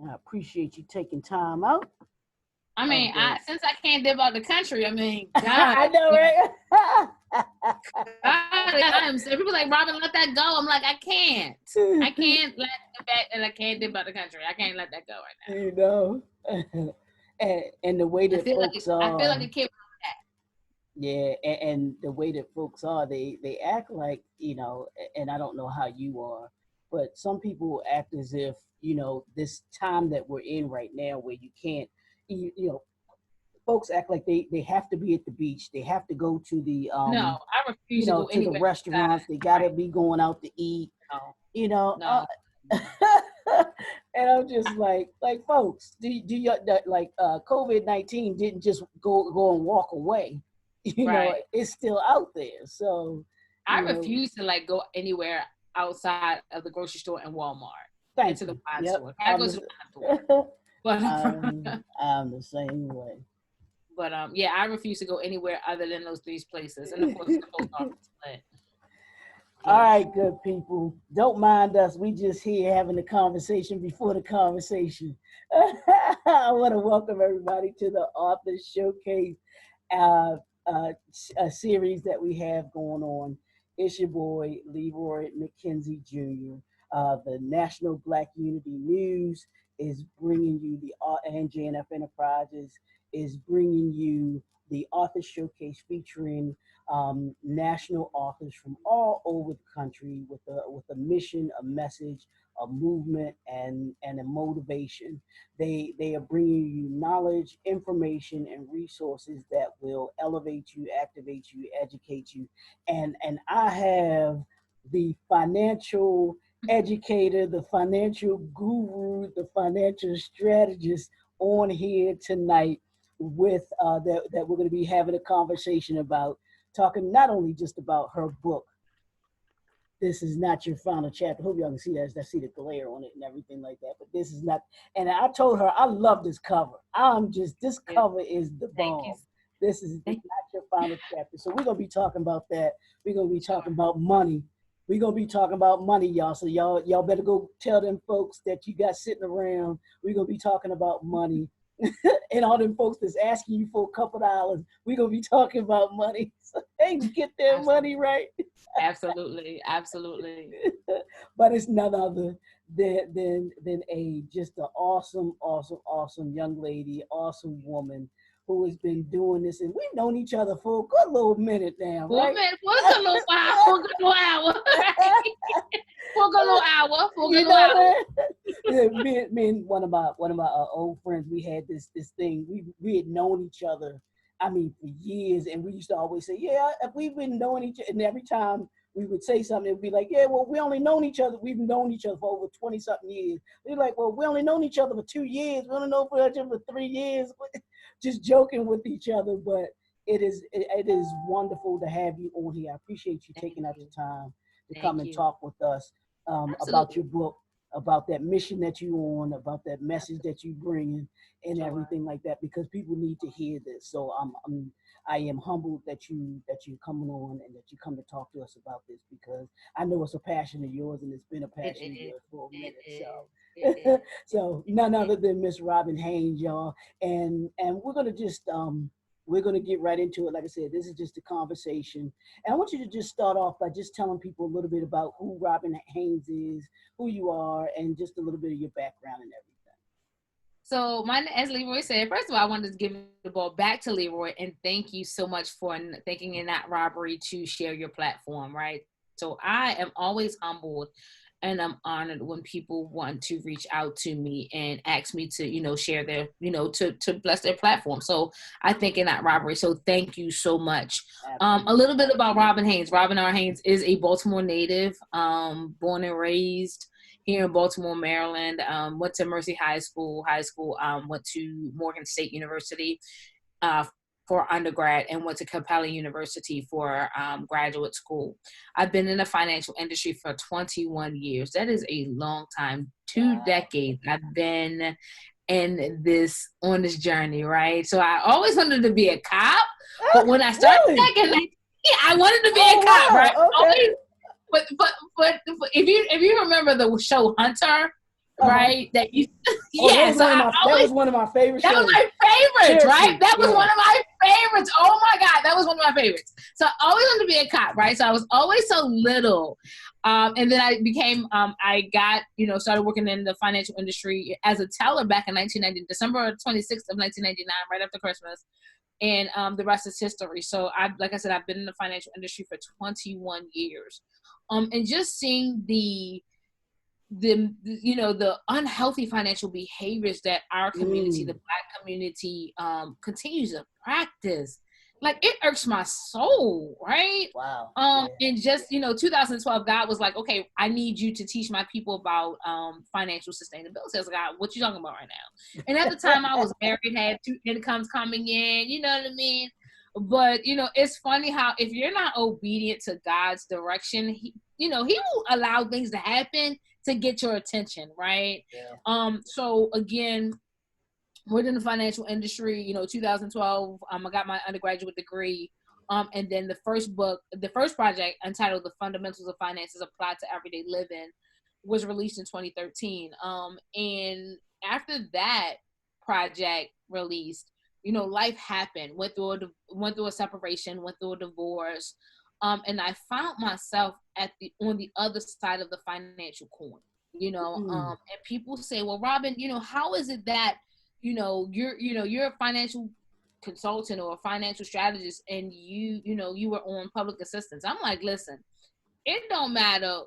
I appreciate you taking time out. I mean, since I can't dip out the country, I mean, God. I know, right? People like, Robin, let that go. I'm like, I can't let the fact that I can't dip out the country. I can't let that go right now. You know, and the way that folks are. I feel like a kid. Yeah, and the way that folks are, they act like, you know, and I don't know how you are, but some people act as if, you know, this time that we're in right now where you can't, you know, folks act like they have to be at the beach. They have to go to the, no, I refuse you know, to go to the restaurants. They got to be going out to eat, you know. No. And I'm just like folks, do you like COVID-19 didn't just go and walk away. You know, it's still out there. So I refuse to like go anywhere outside of the grocery store and Walmart. To the wine store. I go to the wine store. But I'm the same way. But yeah, I refuse to go anywhere other than those 3 places, and of course the post office. But all right, good people. Don't mind us. We just here having a conversation before the conversation. I want to welcome everybody to the Author Showcase a series that we have going on. It's your boy, Leroy McKenzie Jr. The National Black Unity News is bringing you and JNF Enterprises is bringing you the Author Showcase featuring national authors from all over the country with a mission, a message, a movement, and a motivation. They are bringing you knowledge, information, and resources that will elevate you, activate you, educate you. And I have the financial educator, the financial guru, the financial strategist on here tonight with that we're going to be having a conversation about, talking not only just about her book, This Is Not Your Final Chapter. Hope y'all can see that. I see the glare on it and everything like that. But this is not, and I told her I love this cover. This cover is the bomb. This is not your final chapter. So we're going to be talking about that. We're going to be talking about money. We're going to be talking about money, y'all. So y'all better go tell them folks that you got sitting around. We're going to be talking about money. And all them folks that's asking you for a couple dollars, we're going to be talking about money. So they get their money right. Absolutely. But it's none other than just an awesome young lady, awesome woman who has been doing this. And we've known each other for a good little minute now, right? For a good little while, for a good little hour. For a good little hour. Me and one of my old friends, we had this thing. We had known each other, I mean, for years, and we used to always say, yeah, we've been knowing each other. And every time we would say something, it would be like, yeah, well, we only known each other. We've known each other for over 20-something years. We're like, well, we only known each other for 2 years. We only known each other for 3 years. Just joking with each other, but it is wonderful to have you on here. I appreciate you taking out the time to come and talk with us about your book, about that mission that you're on, about that message that you bring, and everything like that, because people need to hear this. So I am humbled that you're coming on and that you come to talk to us about this, because I know it's a passion of yours, and it's been a passion of yours for a minute. So none other than Miss Robin Haynes, y'all, and we're gonna just we're going to get right into it. Like I said, this is just a conversation. And I want you to just start off by just telling people a little bit about who Robin Haynes is, who you are, and just a little bit of your background and everything. So as Leroy said, first of all, I wanted to give the ball back to Leroy and thank you so much for thinking in that robbery to share your platform, right? So I am always humbled and I'm honored when people want to reach out to me and ask me to, share their, to bless their platform. So I think in that robbery. So thank you so much. A little bit about Robin Haynes. Robin R. Haynes is a Baltimore native, born and raised here in Baltimore, Maryland. Went to Mercy High School, went to Morgan State University for undergrad, and went to Capella University for graduate school. I've been in the financial industry for 21 years. That is a long time, 2 decades. I've been on this journey, right? So I always wanted to be a cop, but when I started thinking, I wanted to be a cop, right? Okay. But if you remember the show Hunter, right? That you, Oh, yeah. So I that always, was one of my favorite that was shows. my favorites, right? That was Yeah. one of my favorites. Oh my God, that was one of my favorites. So I always wanted to be a cop, right? So I was always so little. And then I became, I got, started working in the financial industry as a teller back in 1990, December 26th of 1999, right after Christmas. And the rest is history. So like I said, I've been in the financial industry for 21 years. And just seeing the unhealthy financial behaviors that our community, the Black community, continues to practice, like, it irks my soul, right? Wow. And just 2012, God was like, okay, I need you to teach my people about financial sustainability. I was like, God, what you talking about right now? And at the time, I was married, had 2 incomes coming in, you know what I mean? But it's funny how if you're not obedient to God's direction, he will allow things to happen to get your attention, right? Yeah. So again, within the financial industry, 2012, I got my undergraduate degree. And then the first project, entitled The Fundamentals of Finances Applied to Everyday Living, was released in 2013. And after that project released, life happened, went through a separation, went through a divorce. And I found myself on the other side of the financial coin, and people say, well, Robin, how is it that, you're a financial consultant or a financial strategist and you were on public assistance? I'm like, listen, it don't matter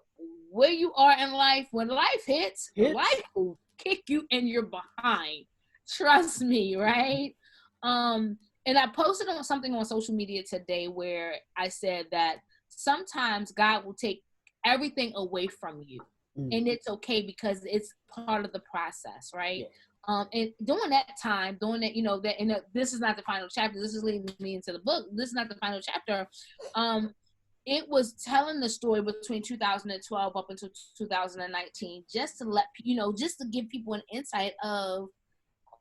where you are in life. When life hits, life will kick you in your behind. Trust me, right? And I posted on something on social media today where I said that sometimes God will take everything away from you, and it's okay because it's part of the process, right? Yeah. And during that time, this is not the final chapter. This is leading me into the book. This is not the final chapter. It was telling the story between 2012 up until 2019, just to give people an insight of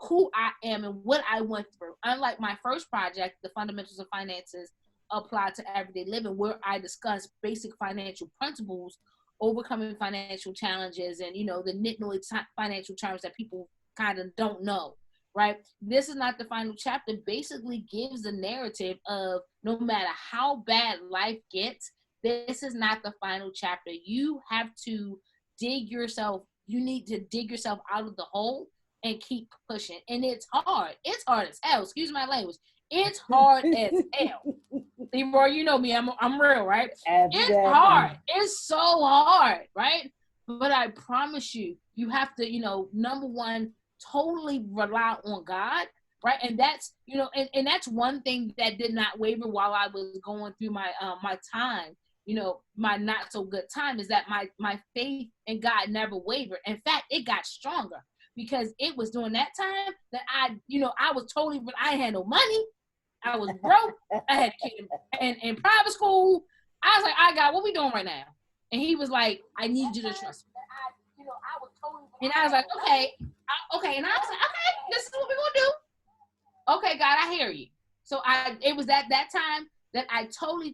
who I am and what I went through. Unlike my first project, The Fundamentals of Finances Applied to Everyday Living, where I discuss basic financial principles, overcoming financial challenges, and the nitnoid financial terms that people kind of don't know, right? This is not the final chapter. Basically gives the narrative of, no matter how bad life gets, this is not the final chapter. You have to you need to dig yourself out of the hole and keep pushing. And it's hard. It's hard as hell. Excuse my language. It's hard as hell. Leroy, you know me. I'm real, right? Exactly. It's hard. It's so hard, right? But I promise you, you have to, number one, totally rely on God, right? And that's, and that's one thing that did not waver while I was going through my my time, my not so good time, is that my faith in God never wavered. In fact, it got stronger, because it was during that time that I was totally, I had no money. I was broke. I had a kid in private school. I was like, I got, what we doing right now? And he was like, I need you to trust me. I was totally, and I was like, okay. And I was like, okay, this is what we're gonna do. Okay, God, I hear you. So it was at that time that I totally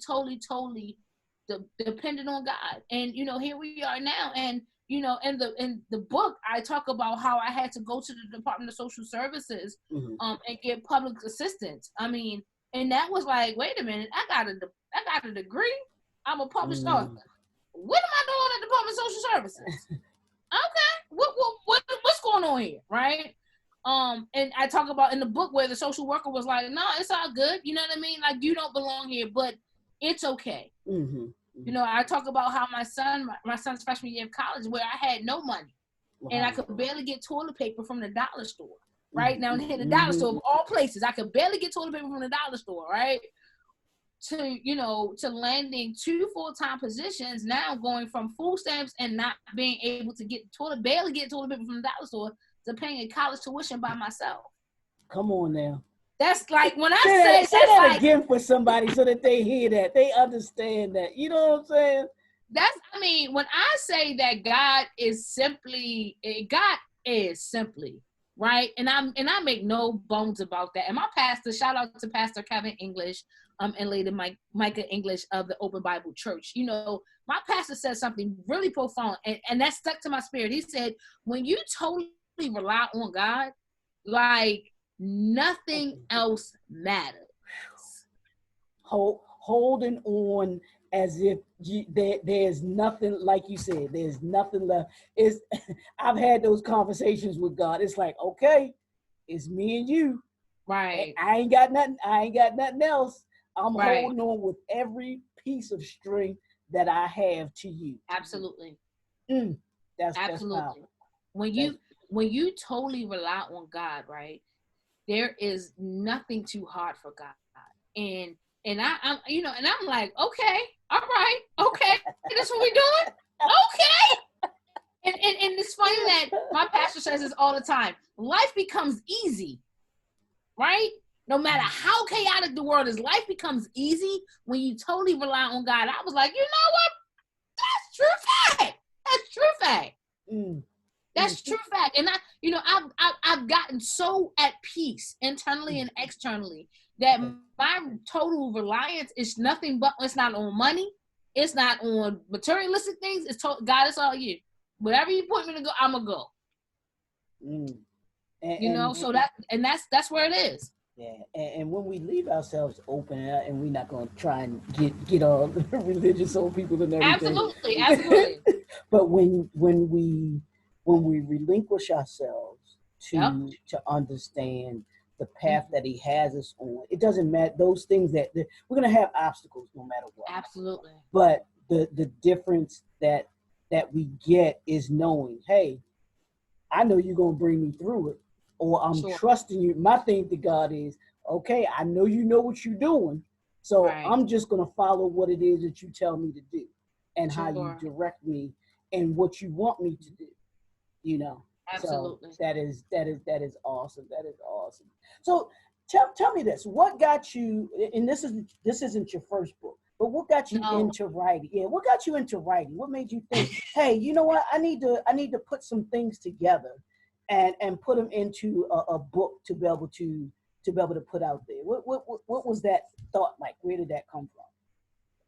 depended on God. And here we are now. And in the book, I talk about how I had to go to the Department of Social Services and get public assistance. I mean, and that was like, wait a minute, I got a degree. I'm a published author. What am I doing at the Department of Social Services? Okay, what's going on here, right? And I talk about in the book where the social worker was like, no, it's all good. You know what I mean? Like, you don't belong here, but it's okay. I talk about how my son's freshman year of college, where I had no money, and I could barely get toilet paper from the dollar store, right? Now, in the dollar store of all places, I could barely get toilet paper from the dollar store, right? To landing 2 full-time positions, now going from food stamps and not being able to barely get toilet paper from the dollar store, to paying a college tuition by myself. Come on now. That's like, when I say that like, again for somebody so that they hear that, they understand that. You know what I'm saying? When I say that God is simply, right? And I make no bones about that. And my pastor, shout out to Pastor Kevin English, and Lady Micah English of the Open Bible Church. You know, my pastor said something really profound, and that stuck to my spirit. He said, when you totally rely on God, like nothing else matters. Holding on as if there's nothing, like you said, there's nothing left. I've had those conversations with God. It's like, okay, it's me and you. Right. I ain't got nothing else. I'm right. holding on with every piece of string that I have to you. Absolutely. That's Absolutely. powerful. When you totally rely on God, right? There is nothing too hard for God. And I'm you know, and I'm like, okay, all right, okay, that's what we're doing. Okay. And it's funny that my pastor says this all the time. Life becomes easy, right? No matter how chaotic the world is, life becomes easy when you totally rely on God. I was like, you know what? That's true fact. That's true fact. That's true fact. And I've gotten so at peace internally and externally that my total reliance is nothing but, it's not on money, it's not on materialistic things. It's God, it's all you. Whatever you put me to go, I'm gonna go. So that's where it is. Yeah, and when we leave ourselves open, and we're not going to try and get all the religious old people and everything. Absolutely. But when we relinquish ourselves to understand the path that He has us on, it doesn't matter those things that we're going to have obstacles no matter what. Absolutely. But the difference that we get is knowing, hey, I know you're going to bring me through it. Or I'm trusting you. My thing to God is, okay, I know you know what you're doing, so I'm just going to follow what it is that you tell me to do and how you direct me and what you want me to do, you know. Absolutely. So that is awesome. That is awesome. So tell me this, what got you, and this isn't your first book, but what got you into writing? Yeah, what got you into writing? What made you think, hey, you know what, I need to put some things together and put them into a book to be able to put out there? What was that thought like? Where did that come from?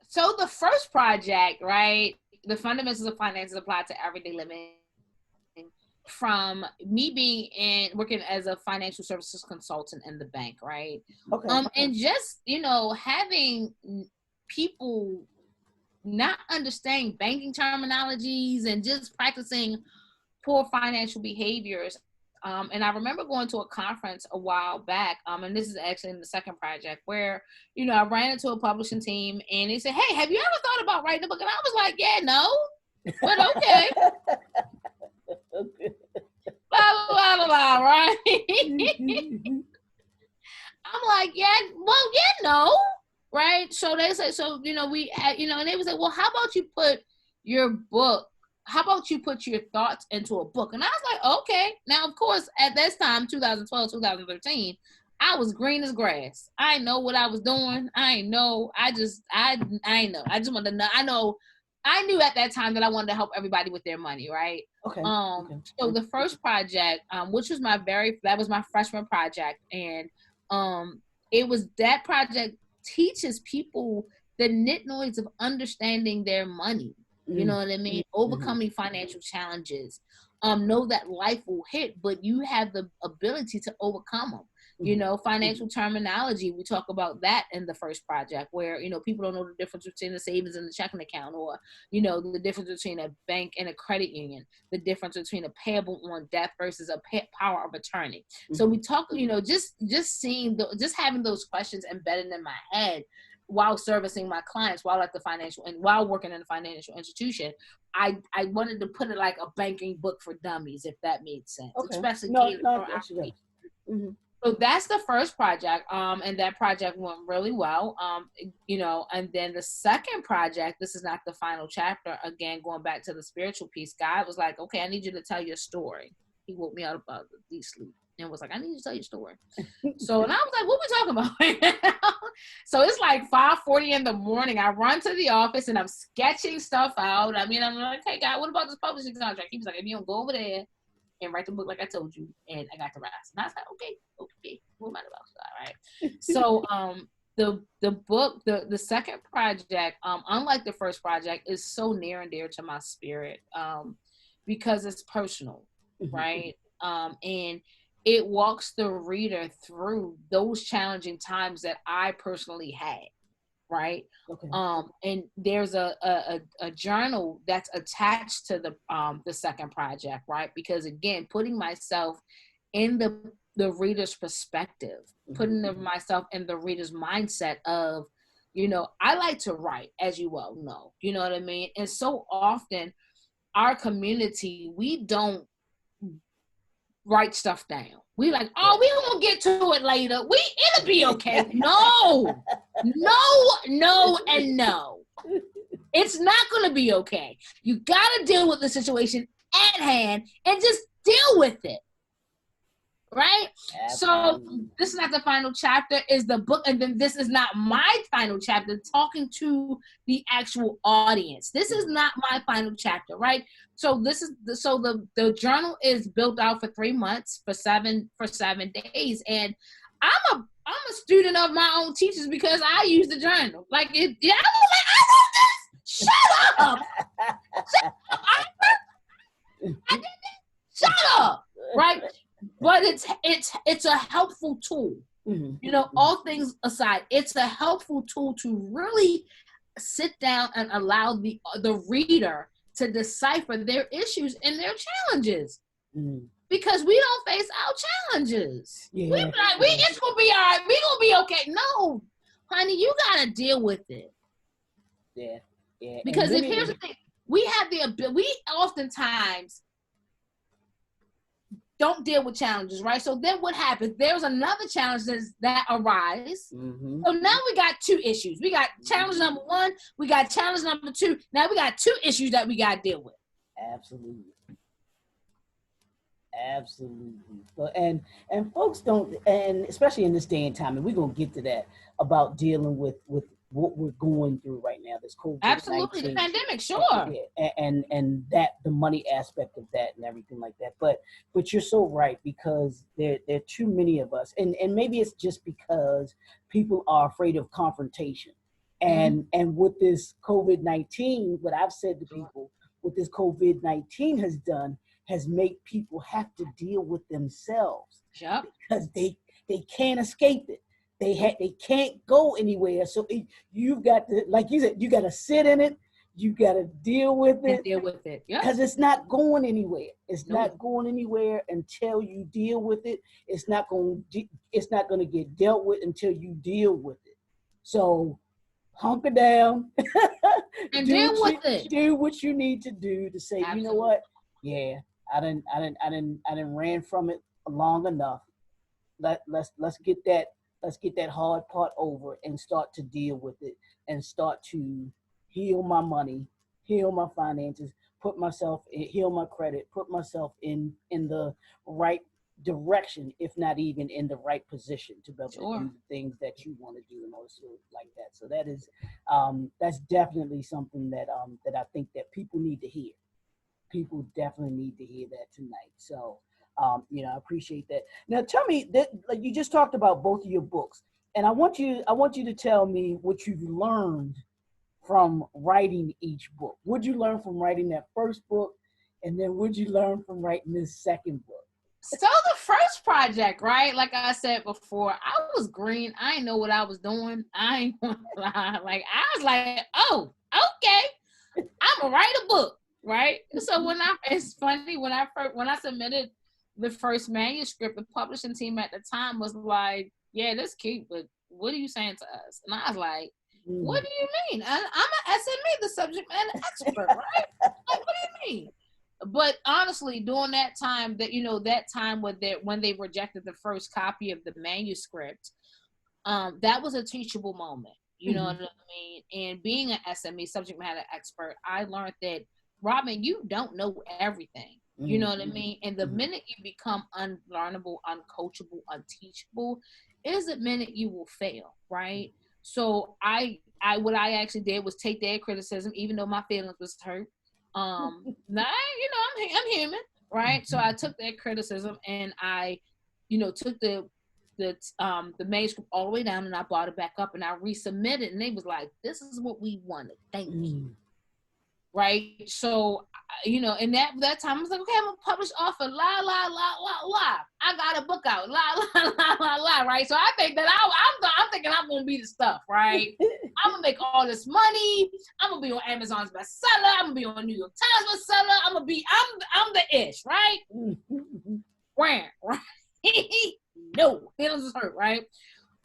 So the first project, right, the fundamentals of finances applied to everyday living, from me working as a financial services consultant in the bank, right? Okay. And just, having people not understanding banking terminologies and just practicing poor financial behaviors. And I remember going to a conference a while back, and this is actually in the second project, where, I ran into a publishing team and they said, hey, have you ever thought about writing a book? And I was like, yeah, no, but okay. Blah, blah, blah, blah, right? I'm like, yeah, well, yeah, no, right? So they said, we had, and they was like, well, how about you put your thoughts into a book? And I was like, okay. Now, of course, at this time, 2012, 2013, I was green as grass. I know what I was doing. I know. I know. I just wanted to know. I knew at that time that I wanted to help everybody with their money, right? Okay. So the first project, which was that was my freshman project, and it was that project teaches people the nitnoids of understanding their money. You know what I mean? Overcoming financial challenges. Know that life will hit, but you have the ability to overcome them. Financial terminology, we talk about that in the first project, where, people don't know the difference between the savings and the checking account, or, the difference between a bank and a credit union, the difference between a payable on death versus a power of attorney. So we talk, just seeing, just having those questions embedded in my head while servicing my clients, while working in a financial institution. I wanted to put it like a banking book for dummies, if that made sense. Okay. Especially So that's the first project, and that project went really well. And then the second project, this is not the final chapter. Again, going back to the spiritual piece, God was like, okay, I need you to tell your story. He woke me out about the deep sleep and was like, I need you to tell your story. So, and I was like, what we talking about? So it's like 5:40 in the morning. I run to the office and I'm sketching stuff out. I'm like, hey, God, what about this publishing contract? He was like, if you don't go over there and write the book like I told you, and I got the rest. And I was like, okay, what am I about? All right. So the book, the second project, unlike the first project, is so near and dear to my spirit, because it's personal, right? And it walks the reader through those challenging times that I personally had, right? Okay. And there's a journal that's attached to the second project, right? Because again, putting myself in the reader's perspective, putting myself in the reader's mindset of, I like to write, as you well know, you know what I mean? And so often our community, we don't write stuff down. We like, oh, we gonna get to it later. It'll be okay. No, and no. It's not gonna be okay. You gotta deal with the situation at hand and just deal with it. Right? Absolutely. So this is not the final chapter, is the book, and then this is not my final chapter, talking to the actual audience. This is not my final chapter, right? So the journal is built out for 3 months, for seven days, and I'm a student of my own teachers because I use the journal. Like it, yeah, I wrote this. Shut up. I did this. Shut up. Right? But it's a helpful tool. All things aside, it's a helpful tool to really sit down and allow the reader to decipher their issues and their challenges. Because we don't face our challenges. Yeah. It's gonna be all right. We gonna be okay. No, honey, you gotta deal with it. Yeah. Because here's the thing, we have the ability. We oftentimes don't deal with challenges, right? So then what happens? There's another challenge that arise. So now we got 2 issues. We got challenge number 1. We got challenge number 2. Now we got 2 issues that we got to deal with. Absolutely. And folks don't, and especially in this day and time, and we're gonna get to that, about dealing with what we're going through right now, this COVID-19. Absolutely, the pandemic, sure. And that the money aspect of that and everything like that. But you're so right, because there are too many of us, and maybe it's just because people are afraid of confrontation. And with this COVID-19, what I've said to people, what this COVID-19 has done has made people have to deal with themselves. Yep. Because they can't escape it. They can't go anywhere. So you've got to, like you said, you got to sit in it. You got to deal with it. Because it's not going anywhere. It's not going anywhere until you deal with it. It's not going to get dealt with until you deal with it. So hunker down and deal with it. Do what you need to do to say, Absolutely. You know what? Yeah, I didn't ran from it long enough. Let's get that hard part over and start to deal with it and start to heal my money, heal my finances, heal my credit, put myself in the right direction, if not even in the right position, to be able to do the things that you want to do and also like that. So that is that's definitely something that I think that people need to hear. People definitely need to hear that tonight. So I appreciate that. Now tell me that, like, you just talked about both of your books, and I want you to tell me what you've learned from writing each book. What'd you learn from writing that first book, and then what'd you learn from writing this second book? So the first project, right? Like I said before, I was green. I didn't know what I was doing. I ain't gonna lie. Like I was like, oh, okay, I'm gonna write a book, right? So it's funny when I submitted the first manuscript, the publishing team at the time was like, yeah, that's cute, but what are you saying to us? And I was like, what do you mean? I'm an SME, the subject matter expert, right? Like, what do you mean? But honestly, during that time, when they rejected the first copy of the manuscript, that was a teachable moment. You know what I mean? And being an SME, subject matter expert, I learned that, Robin, you don't know everything. You know what I mean? And the minute you become unlearnable, uncoachable, unteachable, is the minute you will fail, right? So what I actually did was take their criticism, even though my feelings was hurt. I'm human, right? So I took that criticism and I, took the the manuscript all the way down, and I brought it back up and I resubmitted, and they was like, "This is what we wanted. Thank you." Right. So, in that time I was like, okay, I'm gonna publish offer. La la la la la. I got a book out. La la la la la. Right. So I think that I'm thinking I'm gonna be the stuff. Right. I'm gonna make all this money. I'm gonna be on Amazon's bestseller. I'm gonna be on New York Times bestseller. I'm the ish. Right. Right. No, feelings was hurt. Right.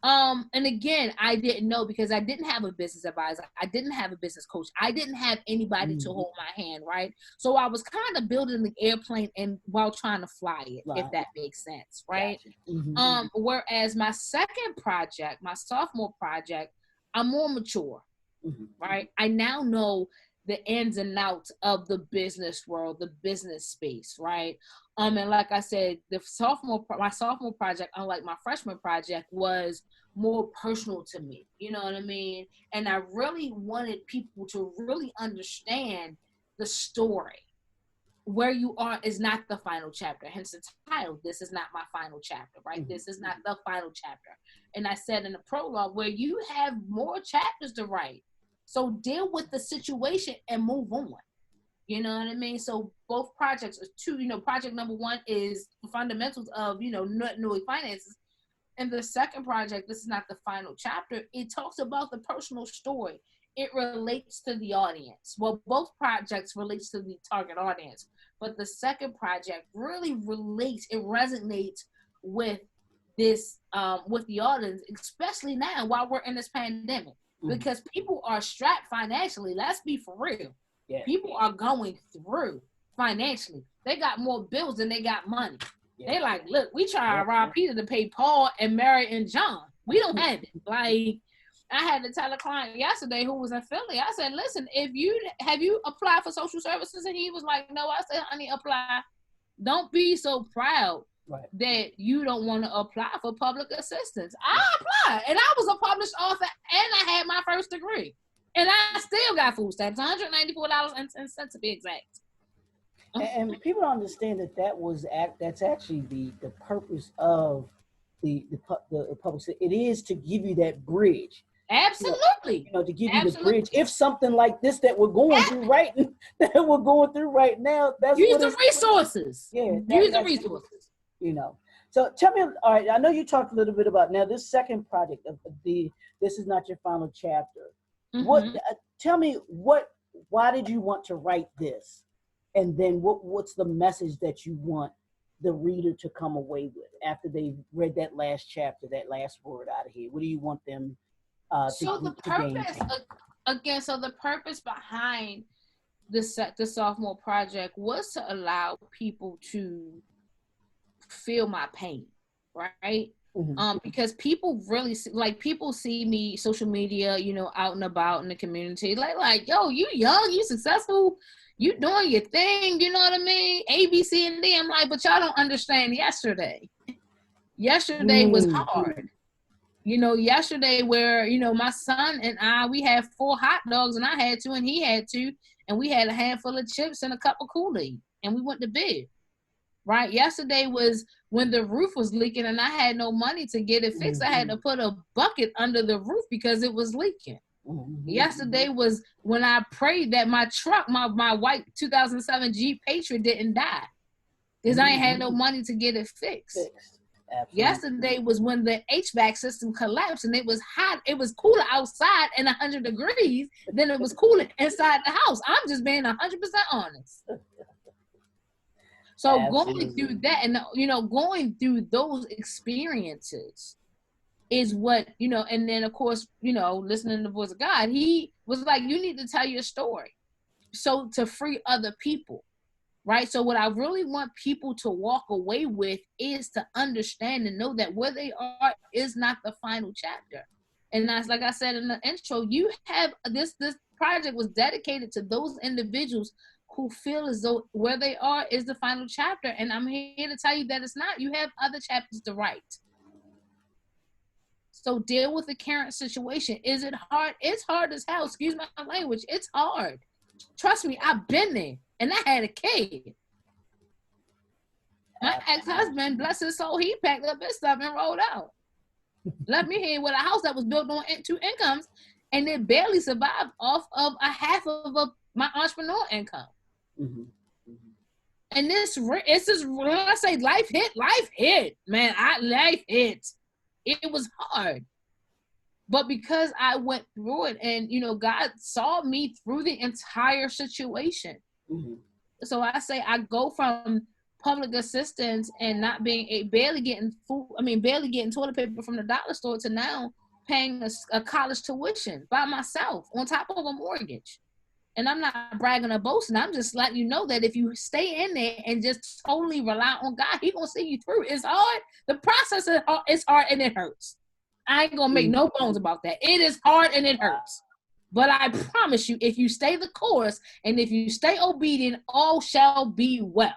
And again, I didn't know because I didn't have a business advisor. I didn't have a business coach. I didn't have anybody to hold my hand, right? So I was kind of building the airplane and while trying to fly it, if that makes sense, right? Gotcha. Whereas my second project, my sophomore project, I'm more mature, right? I now know the ins and outs of the business world, the business space, right? And like I said, my sophomore project, unlike my freshman project, was more personal to me. You know what I mean? And I really wanted people to really understand the story. Where you are is not the final chapter. Hence the title, this is not my final chapter, right? This is not the final chapter. And I said in the prologue, where you have more chapters to write. So deal with the situation and move on. You know what I mean? So both projects are two, project number one is the fundamentals of, Newly Finances. And the second project, this is not the final chapter. It talks about the personal story. It relates to the audience. Well, both projects relates to the target audience. But the second project really it resonates with this, with the audience, especially now while we're in this pandemic. Because people are strapped financially. Let's be for real. Yes. People are going through financially. They got more bills than they got money. Yes. They like, look, we try to rob Peter to pay Paul and Mary and John. We don't have it. Like, I had to tell a client yesterday who was in Philly. I said, listen, have you applied for social services? And he was like, no. I said, honey, apply. Don't be so proud that you don't want to apply for public assistance. I applied, and I was a published author, and I had my first degree, and I still got food stamps, $194.10 to be exact. And people don't understand that's actually the purpose of the public. It is to give you that bridge. Absolutely. To give you the bridge. If something like this that we're going through right now, that's use the resources. Yeah. Use the resources. So tell me, all right, I know you talked a little bit about now this second project of This Is Not Your Final Chapter. Tell me why did you want to write this? And then what's the message that you want the reader to come away with after they've read that last chapter, that last word out of here? What do you want them the purpose behind the sophomore project was to allow people to feel my pain, right? Because people really people see me social media, out and about in the community, like, yo, you young, you successful, you doing your thing, you know what I mean? A, B, C, and D. I'm like, but y'all don't understand yesterday. Yesterday was hard. Yesterday where, my son and we had 4 hot dogs and I had 2 and he had 2 and we had a handful of chips and a cup of Kool-Aid and we went to bed. Right. Yesterday was when the roof was leaking and I had no money to get it fixed. I had to put a bucket under the roof because it was leaking. Yesterday was when I prayed that my truck, my white 2007 Jeep Patriot didn't die because I ain't had no money to get it fixed. Absolutely. Yesterday was when the HVAC system collapsed and it was hot. It was cooler outside and 100 degrees than it was cooler inside the house. I'm just being 100% honest. So Absolutely. Going through that and, going through those experiences is what, and then of course, listening to the voice of God, he was like, you need to tell your story. So to free other people, right? So what I really want people to walk away with is to understand and know that where they are is not the final chapter. And that's, like I said in the intro, you have this project was dedicated to those individuals who feel as though where they are is the final chapter. And I'm here to tell you that it's not. You have other chapters to write. So deal with the current situation. Is it hard? It's hard as hell. Excuse my language. It's hard. Trust me, I've been there. And I had a kid. My ex-husband, bless his soul, he packed up his stuff and rolled out. Left me here with a house that was built on 2 incomes, and it barely survived off of a half of my entrepreneur income. Mm-hmm. Mm-hmm. And it's just when I say life hit, man. Life hit. It was hard. But because I went through it, and God saw me through the entire situation. Mm-hmm. So I say I go from public assistance and not being barely getting food. I mean, barely getting toilet paper from the dollar store to now paying a college tuition by myself on top of a mortgage. And I'm not bragging or boasting. I'm just letting you know that if you stay in there and just totally rely on God, He's gonna see you through. It's hard. The process is hard and it hurts. I ain't gonna make no bones about that. It is hard and it hurts. But I promise you, if you stay the course and if you stay obedient, all shall be well.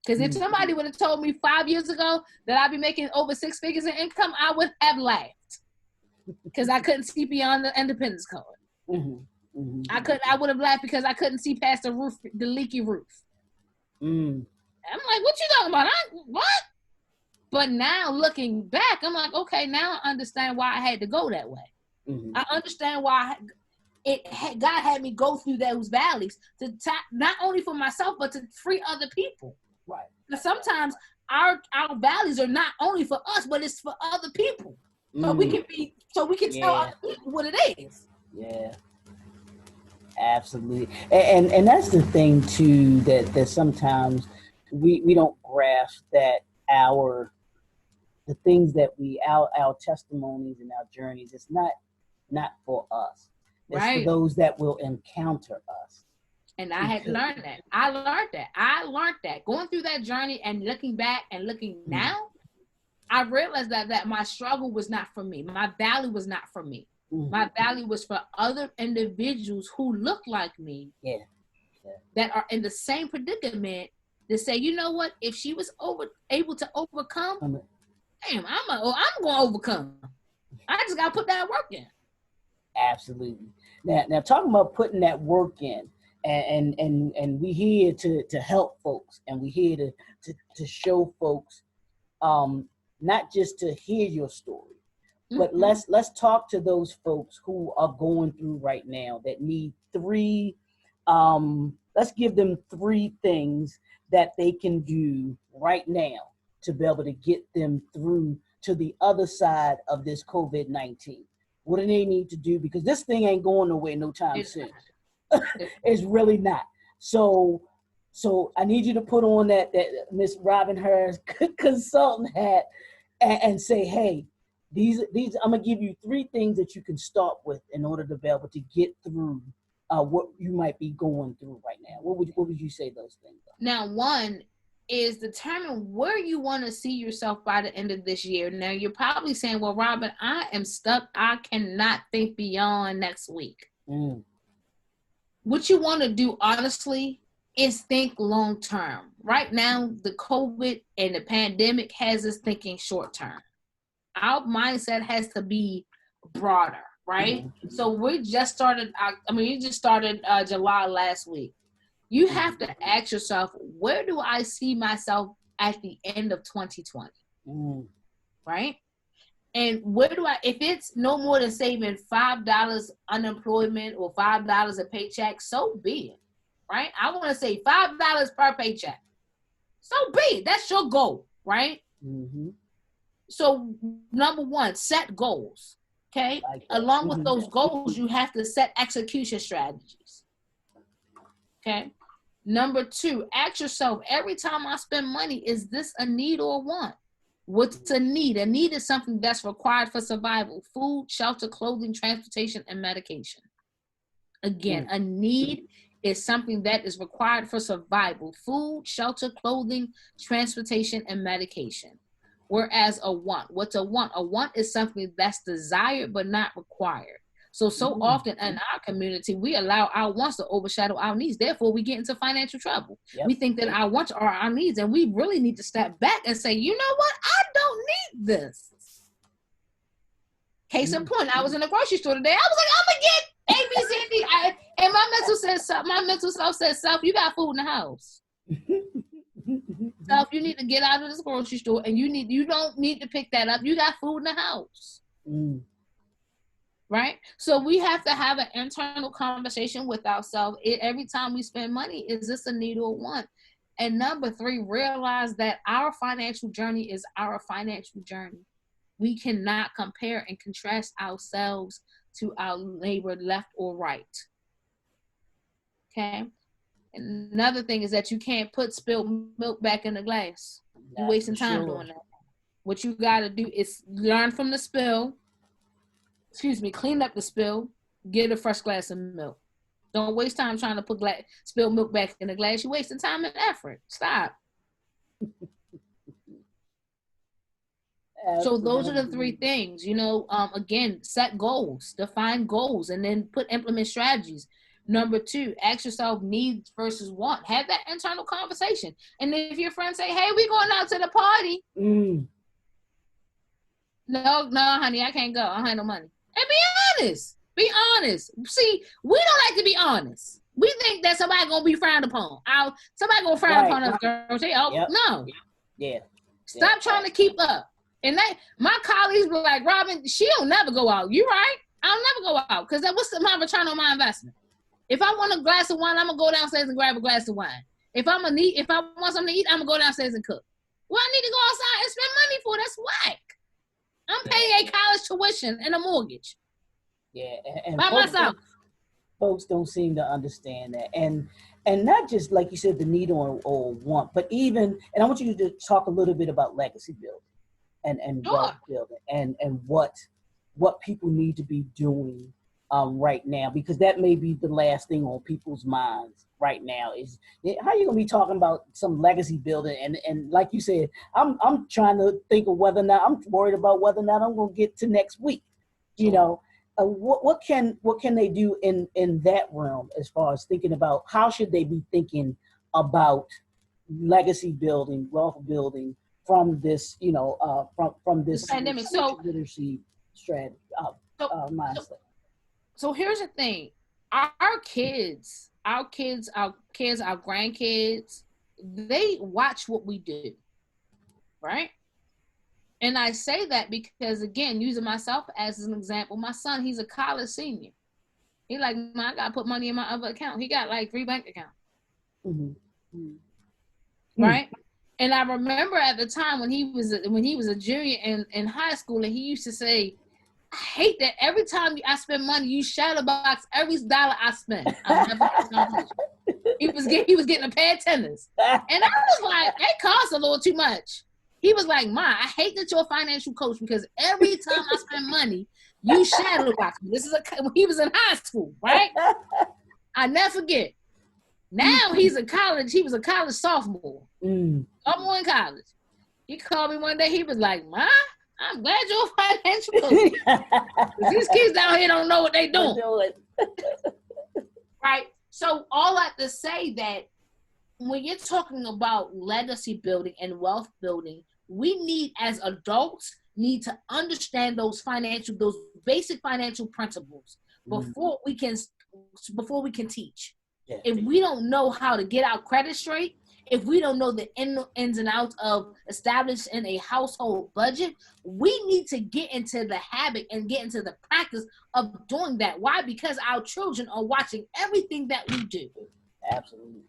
Because if somebody would have told me 5 years ago that I'd be making over 6 figures in income, I would have laughed. Because I couldn't see beyond the independence card. Mm-hmm. Mm-hmm. I would have laughed because I couldn't see past the roof, the leaky roof. I'm like, what you talking about? What? But now looking back, I'm like, okay, now I understand why I had to go that way. Mm-hmm. I understand why God had me go through those valleys to not only for myself, but to free other people. Right. But sometimes our valleys are not only for us, but it's for other people. So we can tell other people what it is. Yeah. Absolutely. And that's the thing too, that sometimes we don't grasp that the things that our testimonies and our journeys, it's not for us. It's right. For those that will encounter us. And I had to learn that. I learned that. Going through that journey and looking back and looking now, I realized that my struggle was not for me. My valley was not for me. My value was for other individuals who look like me, that are in the same predicament, to say, you know what? If she was able to overcome, damn, I'm going to overcome. I just got to put that work in. Absolutely. Now talking about putting that work in, and we here to help folks, and we here to show folks, not just to hear your story. But let's talk to those folks who are going through right now that need 3. Let's give them 3 things that they can do right now to be able to get them through to the other side of this COVID-19. What do they need to do? Because this thing ain't going nowhere no time soon. It's really not. So I need you to put on that Miss Robin Haynes consultant hat and say, hey, These I'm gonna give you 3 things that you can start with in order to be able to get through what you might be going through right now. What would you say those things are? Now, one is determine where you want to see yourself by the end of this year. Now, you're probably saying, well, Robin, I am stuck. I cannot think beyond next week. What you want to do, honestly, is think long term. Right now, the COVID and the pandemic has us thinking short term. Our mindset has to be broader, right? So we just started, you just started July last week. You have to ask yourself, where do I see myself at the end of 2020? Right? And where do if it's no more than saving $5 unemployment or $5 a paycheck, so be it, right? I want to save $5 per paycheck. So be it. That's your goal, right? So, number 1, set goals, okay? Along with those goals, you have to set execution strategies, okay? Number 2, ask yourself, every time I spend money, is this a need or a want? What's a need? A need is something that's required for survival: food, shelter, clothing, transportation, and medication. Again, a need is something that is required for survival: food, shelter, clothing, transportation, and medication. Whereas a want, what's a want? A want is something that's desired but not required. So often in our community, we allow our wants to overshadow our needs. Therefore, we get into financial trouble. We think that our wants are our needs, and we really need to step back and say, you know what? I don't need this. Case in point, I was in the grocery store today. I was like, I'm going to get A, B, C, D. And my mental self says, self, you got food in the house. Stuff you need to get out of this grocery store, and you don't need to pick that up. You got food in the house. Right? So we have to have an internal conversation with ourselves every time we spend money. Is this a need or want? And number 3, realize that our financial journey is our financial journey. We cannot compare and contrast ourselves to our neighbor left or right. Okay? And another thing is that you can't put spilled milk back in the glass. You're wasting time doing that. What you got to do is learn from the spill. Clean up the spill, get a fresh glass of milk. Don't waste time trying to put spilled milk back in the glass. You're wasting time and effort. Stop. So those are the 3 things, again, set goals, define goals, and then implement strategies. Number 2, ask yourself needs versus want. Have that internal conversation. And if your friends say, hey, we going out to the party. No, honey, I can't go. I don't have no money. And be honest. Be honest. See, we don't like to be honest. We think that somebody gonna be frowned upon. Somebody gonna frown upon us, girl. Say, no. Yeah. Stop trying to keep up. And my colleagues were like, Robin, she'll never go out. You right? I'll never go out. Because what's my return on my investment? If I want a glass of wine, I'm gonna go downstairs and grab a glass of wine. If I want something to eat, I'm gonna go downstairs and cook. What I need to go outside and spend money for, that's whack. I'm paying a college tuition and a mortgage. Yeah, and by myself. Folks don't seem to understand that, and not just like you said, the need or want, but even. And I want you to talk a little bit about legacy building and wealth building, and what people need to be doing right now, because that may be the last thing on people's minds right now is how you gonna be talking about some legacy building, and like you said, I'm trying to think of whether or not I'm worried about whether or not I'm gonna get to next week. What can they do in that realm as far as thinking about how should they be thinking about legacy building, wealth building from this from this pandemic literacy strategy mindset. So here's the thing. Our kids, our grandkids, they watch what we do, right? And I say that because, again, using myself as an example, my son, he's a college senior. He like, I got to put money in my other account. He got like 3 bank accounts. Right? And I remember at the time when he was a junior in high school, and he used to say, I hate that every time I spend money, you shadow box every dollar I spend. He was getting a pair of tennis. And I was like, that costs a little too much. He was like, Ma, I hate that you're a financial coach because every time I spend money, you shadow box me. He was in high school, right? I never forget. Now he was a college sophomore. Sophomore in college. He called me one day. He was like, Ma, I'm glad you're a financial coach. These kids down here don't know what they're doing. Right? So all that to say that when you're talking about legacy building and wealth building, we need, as adults, to understand those basic financial principles before we can teach. Yeah. If we don't know how to get our credit straight, if we don't know the ins and outs of establishing a household budget, we need to get into the habit and get into the practice of doing that. Why? Because our children are watching everything that we do. Absolutely.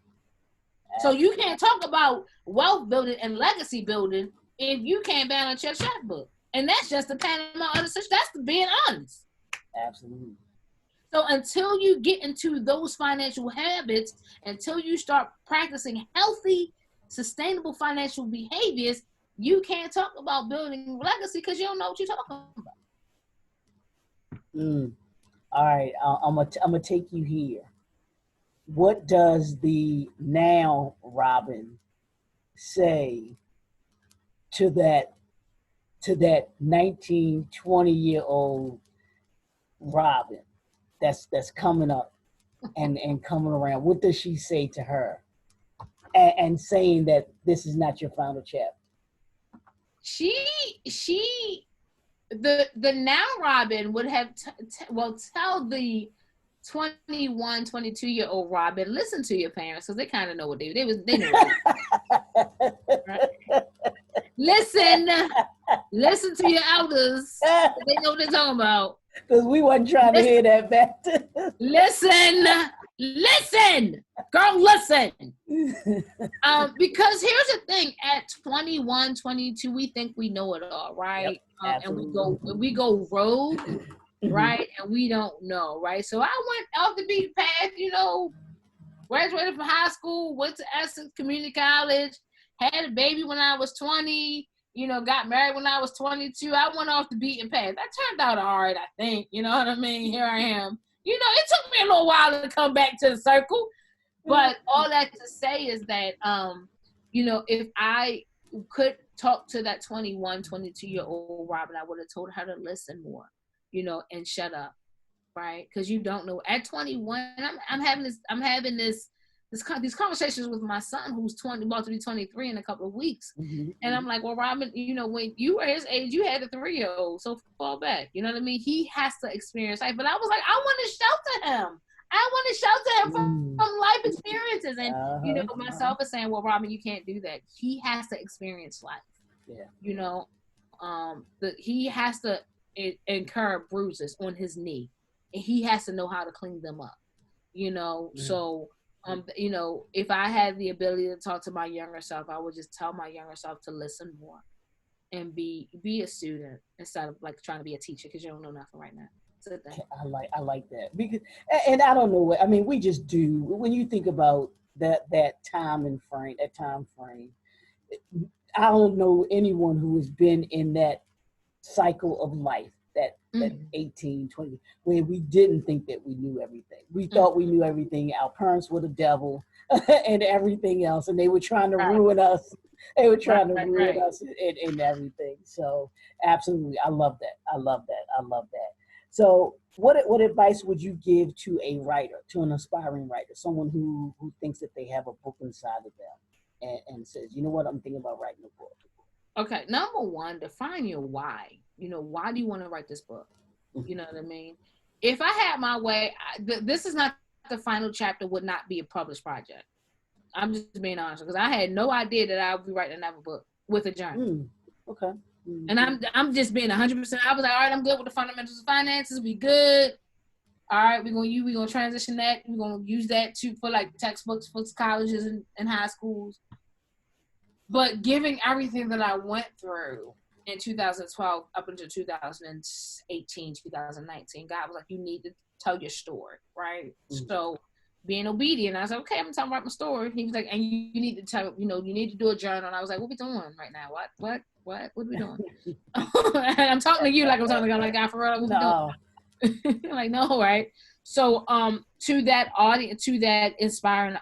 So you can't talk about wealth building and legacy building if you can't balance your checkbook. And that's just the Panama other situation. That's being honest. Absolutely. So until you get into those financial habits, until you start practicing healthy, sustainable financial behaviors, you can't talk about building legacy because you don't know what you're talking about. All right, I'm gonna take you here. What does the now Robin say to that 19, 20-year-old Robin that's coming up and coming around? What does she say to her and saying that this is not your final chapter? The now Robin would have tell 21, 22-year-old Robin, listen to your parents because they kind of know what they know what they right? Listen to your elders. They know what they're talking about. Because we wasn't trying to hear that back. Listen, girl, listen. Because here's the thing: at 21, 22, we think we know it all, right? Yep, and we go rogue, right? And we don't know, right? So I went off the beaten path, graduated from high school, went to Essex Community College, had a baby when I was 20, got married when I was 22. I went off the beaten path. That turned out all right, I think. You know what I mean? Here I am. It took me a little while to come back to the circle. But all that to say is that, if I could talk to that 21, 22-year-old Robin, I would have told her to listen more, and shut up. Right, because you don't know. At 21, I'm having these conversations with my son, who's about to be 23 in a couple of weeks, and I'm like, well, Robin, when you were his age, you had a 3-year-old, so fall back. You know what I mean? He has to experience life, but I was like, I want to shelter him. I want to shelter him from life experiences, and myself is saying, well, Robin, you can't do that. He has to experience life. Yeah. He has to incur bruises on his knee. And he has to know how to clean them up, So, if I had the ability to talk to my younger self, I would just tell my younger self to listen more and be a student instead of like trying to be a teacher because you don't know nothing right now. I like that because, and I don't know what I mean. We just do when you think about that time frame. I don't know anyone who has been in that cycle of life. That 18, 20, where we didn't think that we knew everything. We thought we knew everything. Our parents were the devil and everything else, and they were trying to ruin us. They were trying to ruin us in everything. So absolutely, I love that. So what advice would you give to a writer, to an aspiring writer, someone who thinks that they have a book inside of them and says, you know what, I'm thinking about writing a book? Okay, number one, define your why. Why do you want to write this book? You know what I mean? If I had my way, this is not the final chapter, would not be a published project. I'm just being honest because I had no idea that I would be writing another book with a journal. Okay. And I'm just being 100%. I was like, all right, I'm good with the fundamentals of finances. We good. All right, we're gonna transition that. We're gonna use that for like textbooks for colleges and high schools. But given everything that I went through in 2012 up until 2018, 2019, God was like, you need to tell your story, right? So being obedient, I was like, okay, I'm talking about my story. He was like, and you need to tell, you need to do a journal. And I was like, what we doing right now? What are we doing? I'm talking to you like I'm talking to God, like, God, for real, what we doing? Like, no, right? So to that audience, to that inspiring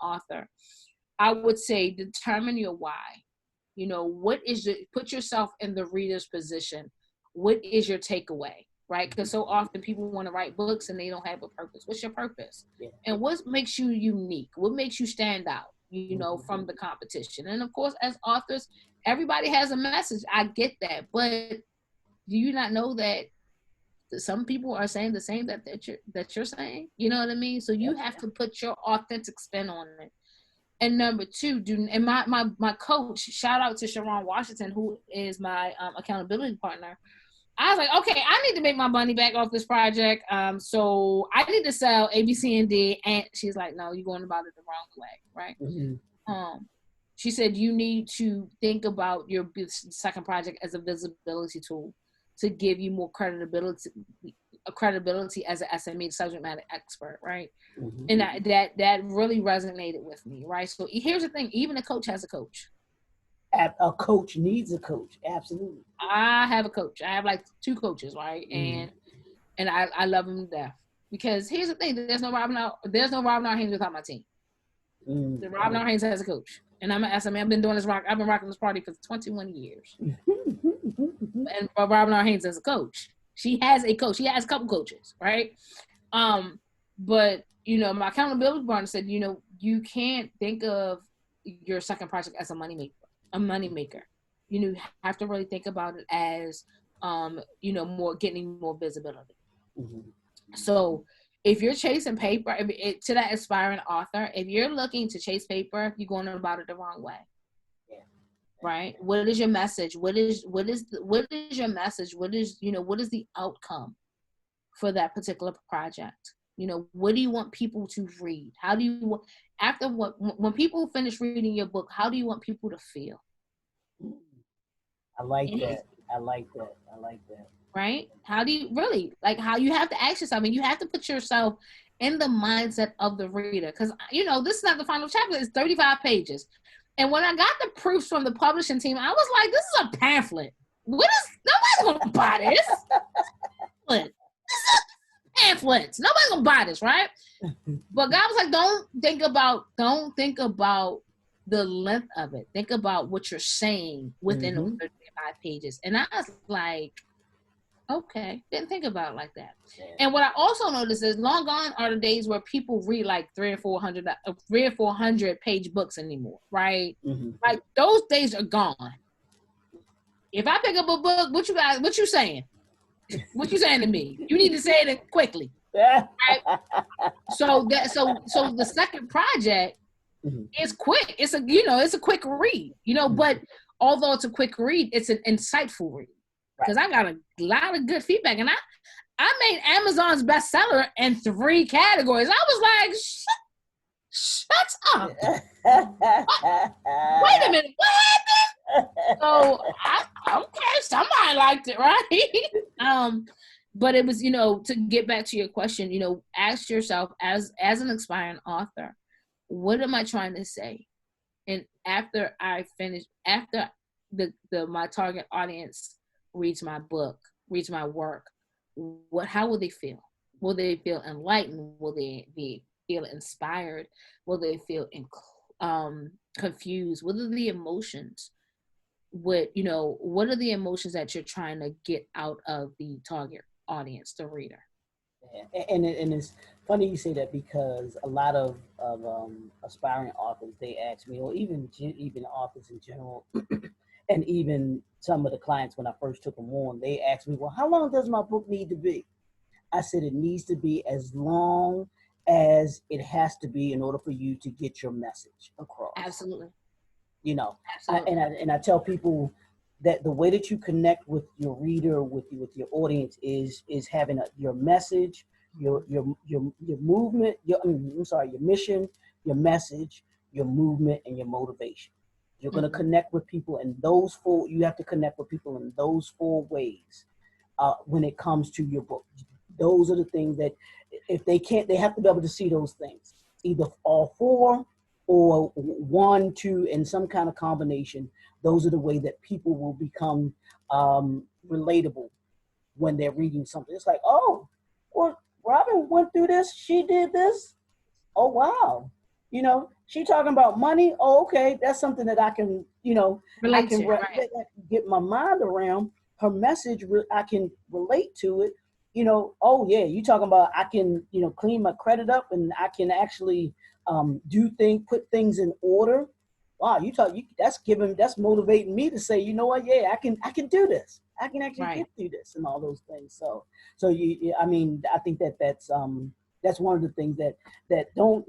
author, I would say determine your why. Put yourself in the reader's position. What is your takeaway, right? Because so often people want to write books and they don't have a purpose. What's your purpose? Yeah. And what makes you unique? What makes you stand out, from the competition? And of course, as authors, everybody has a message. I get that. But do you not know that some people are saying the same that you're saying? You know what I mean? So you have to put your authentic spin on it. And number two, and my coach, shout out to Sharon Washington, who is my accountability partner. I was like, okay, I need to make my money back off this project. So I need to sell A, B, C, and D. And she's like, no, you're going about it the wrong way, right? She said you need to think about your second project as a visibility tool to give you more credibility as an SME, subject matter expert, right? And that really resonated with me, right? So here's the thing: even a coach has a coach. A coach needs a coach, absolutely. I have a coach. I have like 2 coaches, right? And I love them to death because here's the thing: there's no Robin R. Haynes without my team. The Robin R. Haynes has a coach, and I'm an SME. I've been doing this I've been rocking this party for 21 years. And Robin R. Haynes as a coach. She has a coach. She has a couple coaches, right? But my accountability partner said, you can't think of your second project as a money maker. You have to really think about it as, getting more visibility. So if you're chasing paper, to that aspiring author, if you're looking to chase paper, you're going about it the wrong way. Yeah. Right? What is your message? What is your message? What is the outcome for that particular project? What do you want people to read? How do you want, when people finish reading your book, how do you want people to feel? I like that. I like that. I like that. Right? How do you really, how you have to ask yourself, and you have to put yourself in the mindset of the reader, because this is not the final chapter. It's 35 pages, and when I got the proofs from the publishing team, I was like, this is a pamphlet. Nobody's gonna buy this. Pamphlets. Nobody's gonna buy this, right? But God was like, don't think about the length of it. Think about what you're saying within those 35 pages. And I was like, okay, didn't think about it like that. Yeah. And what I also noticed is long gone are the days where people read like 300 or 400 page books anymore, right? Mm-hmm. Like those days are gone. If I pick up a book, what you saying? What you saying to me? You need to say it quickly. Right? So the second project is quick. It's a quick read. But although it's a quick read, it's an insightful read. Because I got a lot of good feedback, and I made Amazon's bestseller in 3 categories. I was like, shut up. Wait a minute, what happened? So okay, somebody liked it, right? But it was, to get back to your question, ask yourself as an aspiring author, what am I trying to say? And after I finish, after my target audience reads my book, reads my work, how will they feel? Will they feel enlightened? Will they feel inspired? Will they feel confused? What are the emotions? What are the emotions that you're trying to get out of the target audience, the reader? Yeah. And it's funny you say that, because a lot of aspiring authors, they ask me, or even authors in general, and even some of the clients when I first took them on, they asked me, well, how long does my book need to be? I said it needs to be as long as it has to be in order for you to get your message across. Absolutely. Absolutely. I tell people that the way that you connect with your reader, with your audience, is having your message, your movement, your mission, your message, your movement, and your motivation. You're going to connect with people in those 4. You have to connect with people in those 4 ways when it comes to your book. Those are the things that, if they can't, they have to be able to see those things, either all 4 or 1, 2, and some kind of combination. Those are the way that people will become relatable when they're reading something. It's like, oh, well, Robin went through this. She did this. Oh, wow. She talking about money. Oh, okay. That's something that I can, get my mind around. Her message, I can relate to it. Oh yeah, you talking about I can, clean my credit up, and I can actually put things in order. Wow, that's motivating me to say, you know what? Yeah, I can do this. I can actually get through this and all those things. So I think that's one of the things that don't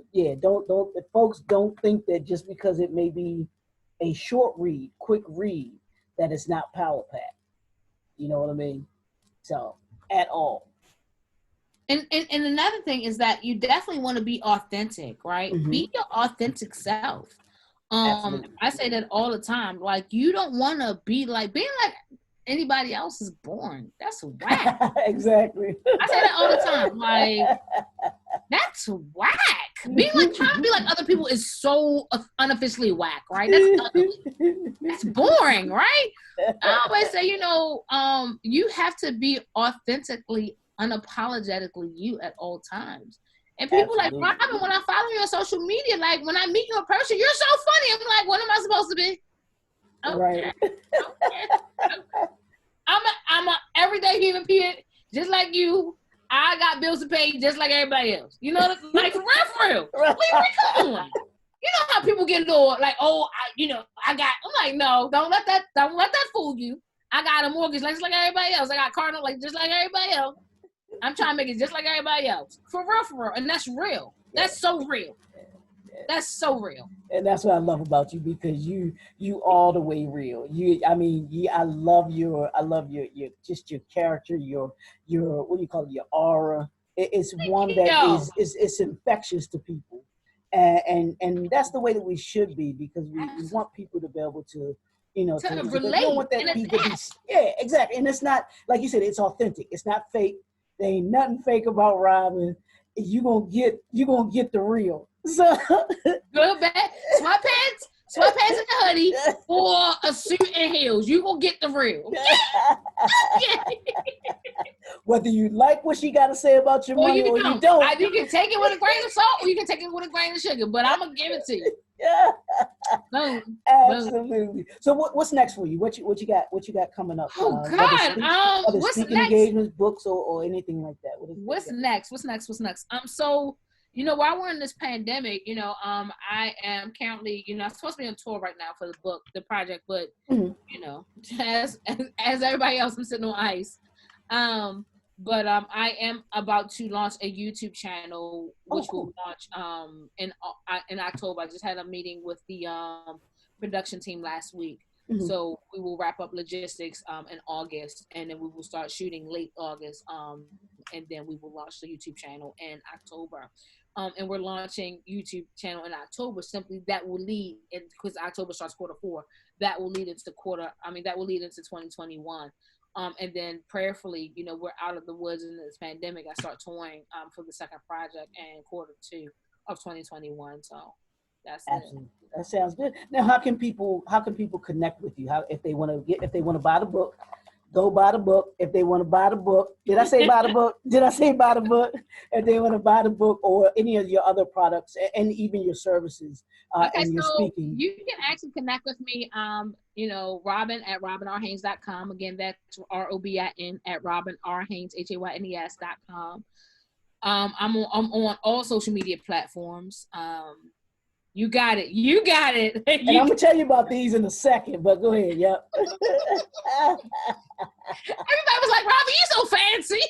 folks don't think that just because it may be a short read, quick read, that it's not power packed. You know what I mean? So at all. And another thing is that you definitely want to be authentic, right? Mm-hmm. Be your authentic self. I say that all the time. Like, you don't want to being like anybody else is boring. That's whack. Exactly. I say that all the time. Like, that's whack. Trying to be like other people is so unofficially whack, right? That's ugly. That's boring, right? I always say, you have to be authentically, unapologetically you at all times. And people Absolutely. Like, Robin, when I follow you on social media, like when I meet you in person, you're so funny. I'm like, what am I supposed to be? Okay. Right. Okay. I'm a everyday human being, just like you. I got bills to pay just like everybody else. Like for real. Right. Come on. You know how people get into like, oh, I'm like, no, don't let that fool you. I got a mortgage just like everybody else. I got car note just like everybody else. I'm trying to make it just like everybody else. For real. And that's real. That's so real. That's so real. And that's what I love about you, because you all the way real. I love your just your character, your what do you call it, your aura. It's one that it's infectious to people, and that's the way that we should be, because we want people to be able to, to relate. We don't want that to be, yeah, exactly. And it's not, like you said, it's authentic. It's not fake. There ain't nothing fake about Robin. You gonna get the real. So good, bad, sweatpants and a hoodie, or a suit and heels. You gonna get the real. Whether you like what she got to say about your money or you don't. You can take it with a grain of salt, or you can take it with a grain of sugar. But I'm gonna give it to you. Absolutely. So what's next for you? What you got coming up? Oh God! What's speaking next? Engagements, books, or anything like that? What's next? So, while we're in this pandemic, I am currently, I'm supposed to be on tour right now for the project, but as everybody else, I'm sitting on ice. But I am about to launch a YouTube channel, which will launch in October. I just had a meeting with the production team last week. Mm-hmm. So we will wrap up logistics in August, and then we will start shooting late August. And then we will launch the YouTube channel in October. And we're launching YouTube channel in October. Simply that will lead, because October starts Q4. That will lead into 2021. And then prayerfully, we're out of the woods in this pandemic. I start touring for the second project in Q2 of 2021. So that's absolutely it. That sounds good. Now, how can people connect with you? If they want to buy the book, go buy the book. If they want to buy the book, did I say buy the book? Did I say buy the book? If they want to buy the book, or any of your other products, and even your services, and your speaking, you can actually connect with me. Robin at robinrhaynes.com. Again, that's ROBIN at robinrhaynes HAYNES.com. I'm on all social media platforms. You got it. And I'm gonna tell you about these in a second, but go ahead. Yep. Everybody was like, Robin, you so fancy.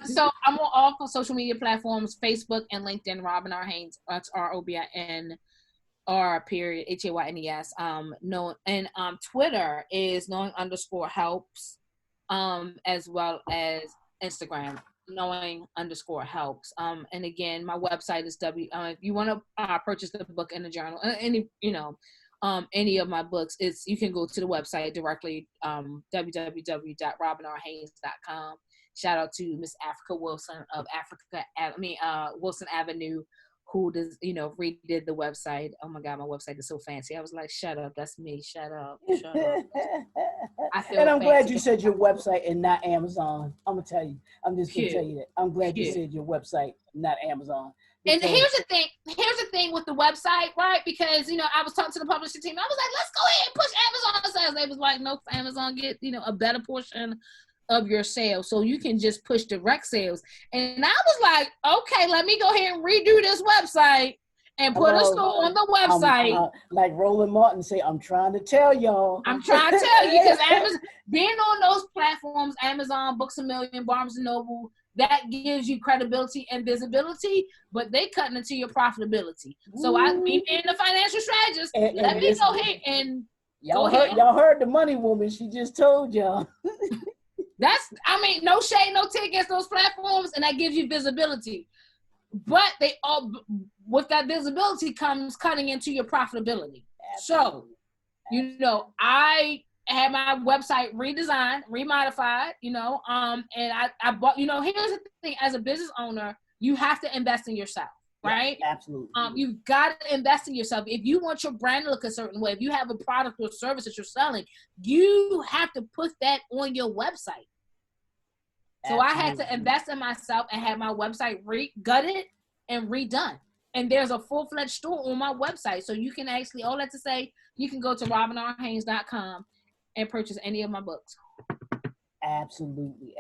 So I'm on all social media platforms: Facebook and LinkedIn. Robin R. Haynes. That's ROBIN HAYNES. Twitter is knowing_helps, as well as Instagram, knowing_helps. And again, my website is if you want to purchase the book and the journal, any of my books, you can go to the website directly, www.robinrhaynes.com. Shout out to Miss Africa Wilson of Wilson Avenue, who does, redid the website. Oh my God, my website is so fancy. I was like, shut up, that's me. Shut up. And I'm glad you said your website and not Amazon. I'm gonna tell you. I'm just gonna tell you that. I'm glad you said your website, not Amazon. And here's the thing with the website, right? Because, I was talking to the publishing team. I was like, let's go ahead and push Amazon sales. They was like, no, Amazon get, a better portion of your sales. So you can just push direct sales. And I was like, okay, let me go ahead and redo this website and put a store on the website. Like Roland Martin say, I'm trying to tell y'all. I'm trying to tell you, because Amazon, being on those platforms, Amazon, Books A Million, Barnes & Noble, that gives you credibility and visibility, but they cutting into your profitability. So me being the financial strategist, let me go ahead and y'all heard the money woman. She just told y'all. No shade, no take against those platforms, and that gives you visibility. But they all, with that visibility comes cutting into your profitability. Absolutely. So, I had my website redesigned, remodified, and I bought, here's the thing, as a business owner, you have to invest in yourself, right? Yeah, absolutely. You've got to invest in yourself. If you want your brand to look a certain way, if you have a product or service that you're selling, you have to put that on your website. So I had to invest in myself and have my website gutted and redone. And there's a full-fledged store on my website. So you can actually, all that to say, you can go to robinrhaynes.com and purchase any of my books. Absolutely.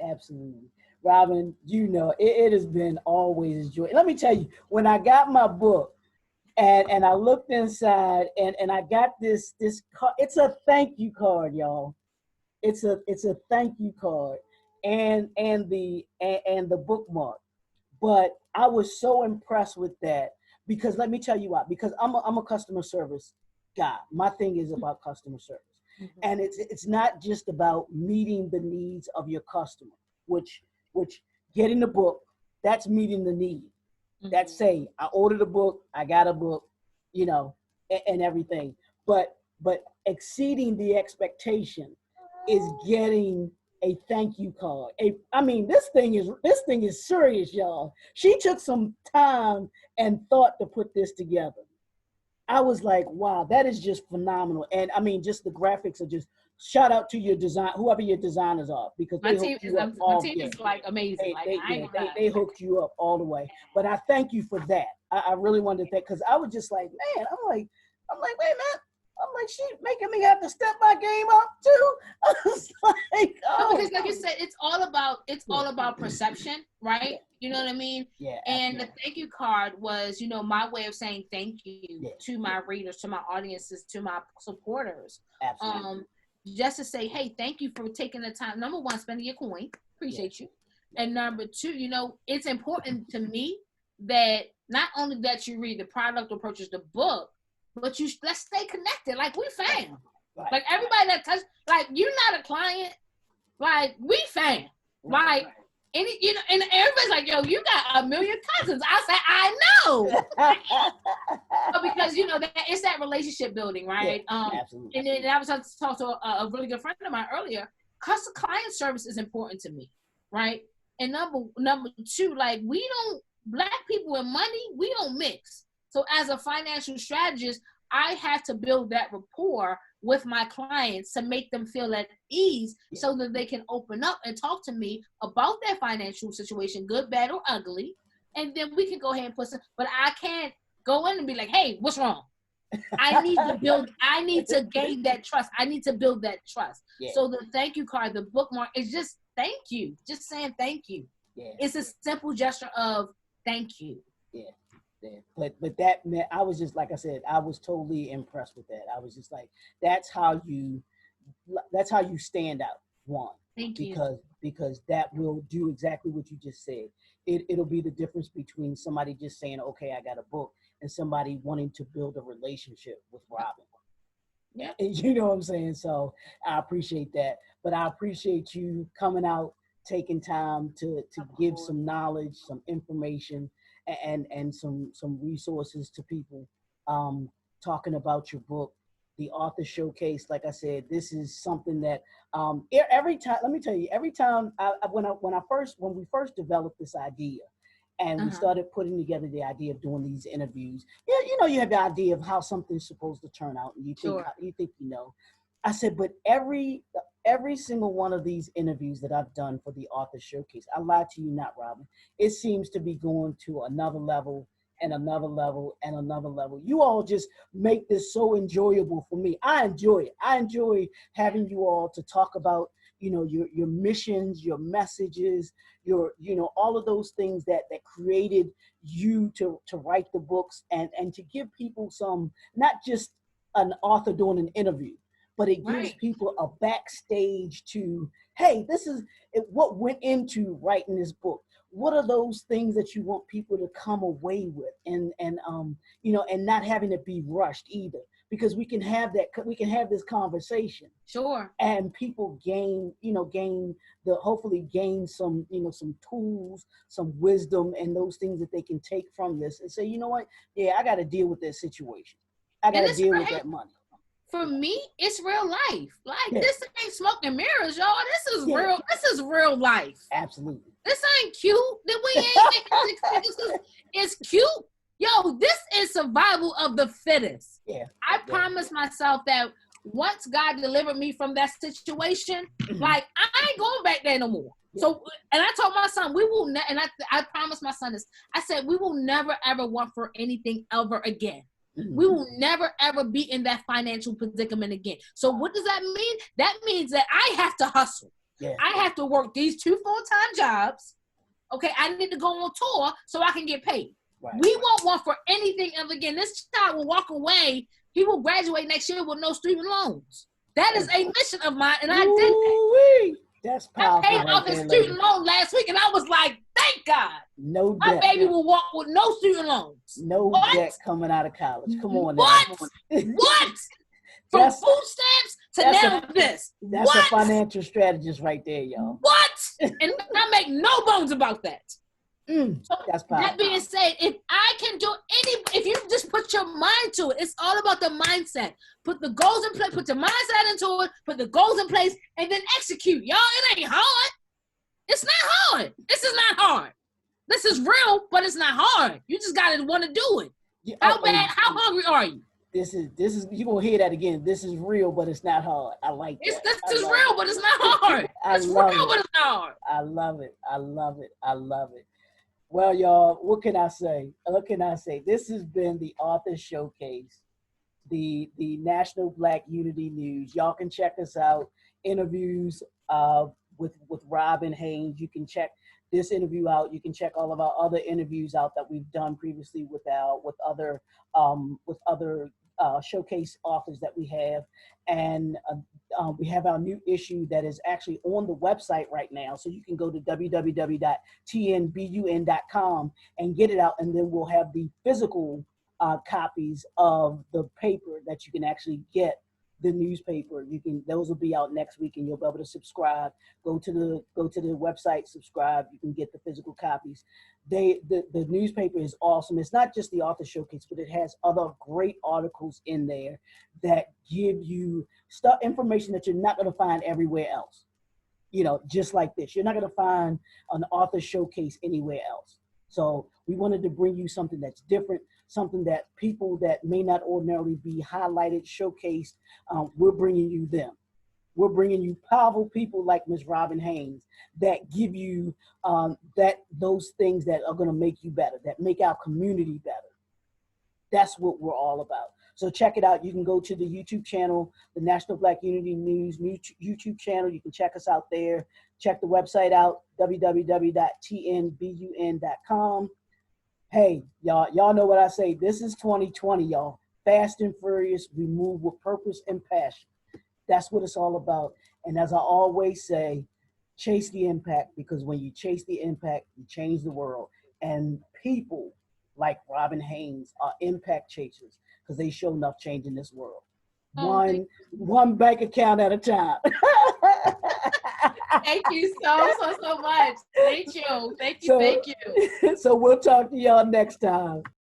Robin, it has been always a joy. Let me tell you, when I got my book and I looked inside and I got this card, it's a thank you card, y'all. It's a thank you card. and the bookmark. But I was so impressed with that because let me tell you why. Because I'm a customer service guy. My thing is about customer service, and it's not just about meeting the needs of your customer, which getting the book, that's meeting the need. That's saying I ordered a book, I got a book, you know, and everything. But exceeding the expectation is getting a thank you card. I mean, this thing is serious, y'all. She took some time and thought to put this together. I was like, wow, that is just phenomenal. And I mean, just the graphics are just shout out to your design, whoever your designers are, because My they team hooked you is up all like amazing. they hooked you up all the way. But I thank you for that. I really wanted to thank because I was just like, man, I'm like, wait, man. I'm like, she making me have to step my game up too. I was like, oh, no, because like you said, it's all about perception, right? You know what I mean? Yeah. And the thank you card was, my way of saying thank you to my readers, to my audiences, to my supporters. Absolutely. Just to say, hey, thank you for taking the time. Number one, spending your coin. Appreciate you. And number two, it's important to me that not only that you read the product or purchase the book, but let's stay connected. Like we fam. Right. Like everybody that touch, like you're not a client. Like we fam. Right. Like and everybody's like, yo, you got a million cousins. I say, I know. Because it's that relationship building, right? Absolutely. And then I was talking to a really good friend of mine earlier. Customer client service is important to me, right? And number two, like Black people and money, we don't mix. So as a financial strategist, I have to build that rapport with my clients to make them feel at ease so that they can open up and talk to me about their financial situation, good, bad, or ugly. And then we can go ahead and but I can't go in and be like, hey, what's wrong? I need to gain that trust. I need to build that trust. Yeah. So the thank you card, the bookmark is just thank you. Just saying thank you. Yeah. It's a simple gesture of thank you. Yeah. Yeah. But that meant I was just like I said, I was totally impressed with that. I was just like, that's how you stand out. One, thank you, because that will do exactly what you just said. It'll be the difference between somebody just saying, okay, I got a book, and somebody wanting to build a relationship with Robin. Yeah, and you know what I'm saying. So I appreciate that, but I appreciate you coming out, taking time to give some knowledge, some information, and some resources to people, talking about your book, the author showcase. Like I said, this is something that every time, let me tell you, every time when we first developed this idea and we started putting together the idea of doing these interviews, you have the idea of how something's supposed to turn out, and you think I said, but every single one of these interviews that I've done for the author showcase, I lied to you not, Robin, it seems to be going to another level and another level and another level. You all just make this so enjoyable for me. I enjoy it. I enjoy having you all to talk about, your missions, your messages, your, all of those things that created you to write the books and to give people some, not just an author doing an interview, but it gives people a backstage to, hey, this is what went into writing this book. What are those things that you want people to come away with, and not having it be rushed either, because we can have this conversation. Sure. And people hopefully gain some, some tools, some wisdom, and those things that they can take from this and say, you know what? Yeah, I got to deal with this situation. I got to deal with that money. For me, it's real life. Like this ain't smoke and mirrors, y'all. This is real. This is real life. Absolutely. This ain't cute. We ain't. It's cute. Yo, this is survival of the fittest. Yeah. I promised myself that once God delivered me from that situation, like I ain't going back there no more. Yeah. So, and I told my son, we will, and I promised my son this. I said, we will never ever want for anything ever again. We will never, ever be in that financial predicament again. So what does that mean? That means that I have to hustle. Yeah. I have to work these 2 full-time jobs. Okay, I need to go on tour so I can get paid. Right. We won't want for anything ever again. This child will walk away. He will graduate next year with no student loans. That is a mission of mine, and I did that. That's I powerful paid right off his there, lady. student loan last week, and I was like, thank God. No My debt. baby will walk with no student loans. No What? debt coming out of college. Come on now. What? What? From That's food stamps to that's now this. that's a What? financial strategist right there, y'all. What? And I make no bones about that. So That's that powerful. being said, if I can do if you just put your mind to it, it's all about the mindset. Put the goals in place, put the mindset into it, put the goals in place, and then execute. Y'all, it ain't hard. It's not hard. This is not hard. This is real, but it's not hard. You just gotta want to do it. Yeah, How hungry are you? This is you're gonna hear that again. This is real, but it's not hard. I like that. This is real, but it's not hard. It's real, but it's not hard. I love it. I love it. I love it. Well, y'all, what can I say? What can I say? This has been the Author Showcase, the National Black Unity News. Y'all can check us out. Interviews with Robin Haynes. You can check this interview out. You can check all of our other interviews out that we've done previously with other showcase authors that we have. And we have our new issue that is actually on the website right now. So you can go to www.tnbun.com and get it out. And then we'll have the physical copies of the paper that you can actually get. The newspaper, those will be out next week, and you'll be able to subscribe. Go to the website, subscribe. You can get the physical copies. The newspaper is awesome. It's not just the Author Showcase, but it has other great articles in there that give you information that you're not going to find everywhere else. Just like this, you're not going to find an Author Showcase anywhere else. So we wanted to bring you something that's different, something that people that may not ordinarily be highlighted, showcased, we're bringing you them. We're bringing you powerful people like Ms. Robin Haynes that give you those things that are going to make you better, that make our community better. That's what we're all about. So check it out. You can go to the YouTube channel, the National Black Unity News YouTube channel. You can check us out there. Check the website out, www.tnbun.com. Hey, y'all know what I say. This is 2020, y'all. Fast and furious. We move with purpose and passion. That's what it's all about. And as I always say, chase the impact, because when you chase the impact, you change the world. And people like Robin Haynes are impact chasers, because they show enough change in this world. One bank account at a time. Thank you so much. Thank you. So we'll talk to y'all next time.